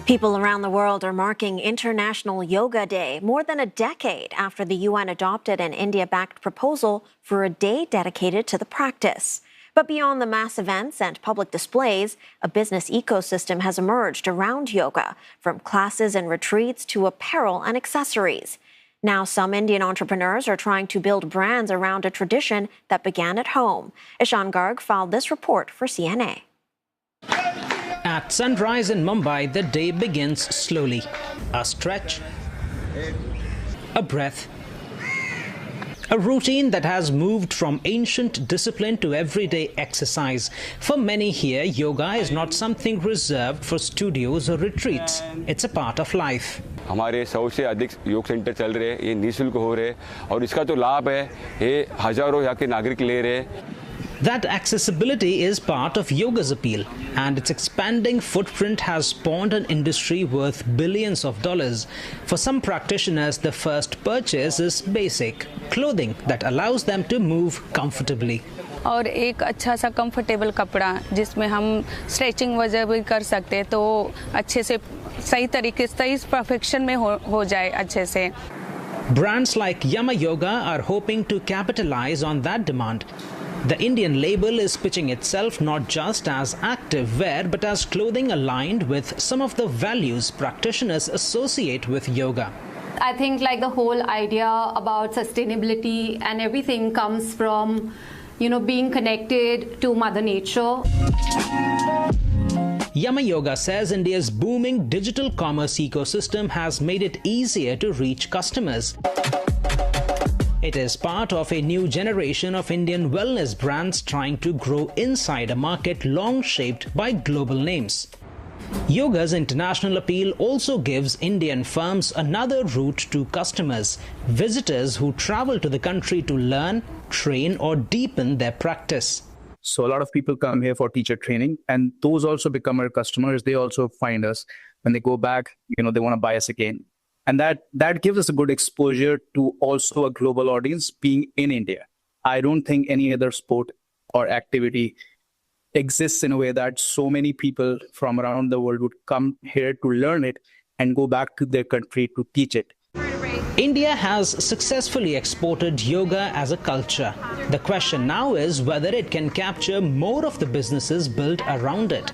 People around the world are marking International Yoga Day more than a decade after the UN adopted an India-backed proposal for a day dedicated to the practice. But beyond the mass events and public displays, a business ecosystem has emerged around yoga, from classes and retreats to apparel and accessories. Now, some Indian entrepreneurs are trying to build brands around a tradition that began at home. Ishan Garg filed this report for CNA. At sunrise in Mumbai, the day begins slowly. A stretch, a breath, a routine that has moved from ancient discipline to everyday exercise. For many here, yoga is not something reserved for studios or retreats. It's a part of life. हमारे 100 से अधिक योग centre चल रहे हैं, ये निःशुल्क हो रहे हैं और इसका तो लाभ है ये हजारों यहाँ के नागरिक ले रहे हैं. That accessibility is part of yoga's appeal, and its expanding footprint has spawned an industry worth billions of dollars. For some practitioners, the first purchase is basic clothing that allows them to move comfortably. और एक अच्छा सा comfortable कपड़ा जिसमें हम stretching वगैरह भी कर सकते हैं तो अच्छे से सही तरीके से सही परफेक्शन में हो जाए अच्छे से. Brands like Yama Yoga are hoping to capitalize on that demand. The Indian label is pitching itself not just as active wear but as clothing aligned with some of the values practitioners associate with yoga. I think like the whole idea about sustainability and everything comes from, being connected to Mother Nature. Yama Yoga says India's booming digital commerce ecosystem has made it easier to reach customers. It is part of a new generation of Indian wellness brands trying to grow inside a market long shaped by global names. Yoga's international appeal also gives Indian firms another route to customers, visitors who travel to the country to learn, train or deepen their practice. So a lot of people come here for teacher training, and those also become our customers. They also find us. When they go back, they want to buy us again. And that gives us a good exposure to also a global audience being in India. I don't think any other sport or activity exists in a way that so many people from around the world would come here to learn it and go back to their country to teach it. India has successfully exported yoga as a culture. The question now is whether it can capture more of the businesses built around it.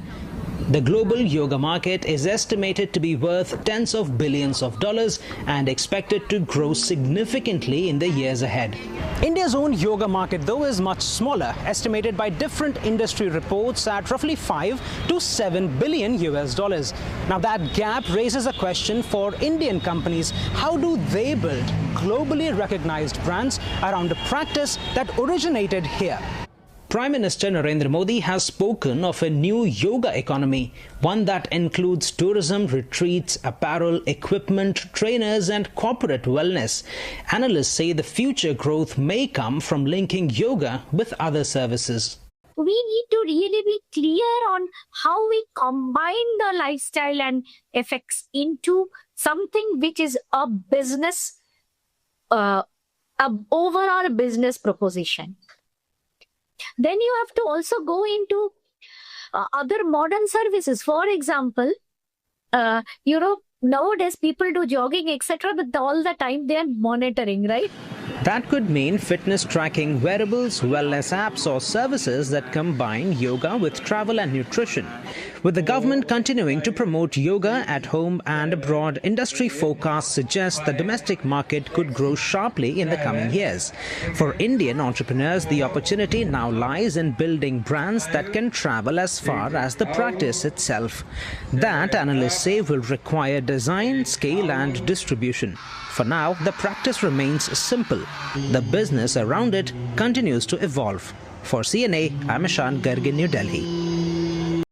The global yoga market is estimated to be worth tens of billions of dollars and expected to grow significantly in the years ahead. India's own yoga market, though, is much smaller, estimated by different industry reports at roughly 5 to 7 billion US dollars. Now, that gap raises a question for Indian companies. How do they build globally recognized brands around a practice that originated here? Prime Minister Narendra Modi has spoken of a new yoga economy, one that includes tourism, retreats, apparel, equipment, trainers and corporate wellness. Analysts say the future growth may come from linking yoga with other services. We need to really be clear on how we combine the lifestyle and effects into something which is a business, overall business proposition. Then you have to also go into other modern services. For example, nowadays people do jogging, etc. But all the time they are monitoring, right? That could mean fitness tracking, wearables, wellness apps or services that combine yoga with travel and nutrition. With the government continuing to promote yoga at home and abroad, industry forecasts suggest the domestic market could grow sharply in the coming years. For Indian entrepreneurs, the opportunity now lies in building brands that can travel as far as the practice itself. That, analysts say, will require design, scale and distribution. For now, the practice remains simple. The business around it continues to evolve. For CNA, I'm Ishan Garg in New Delhi.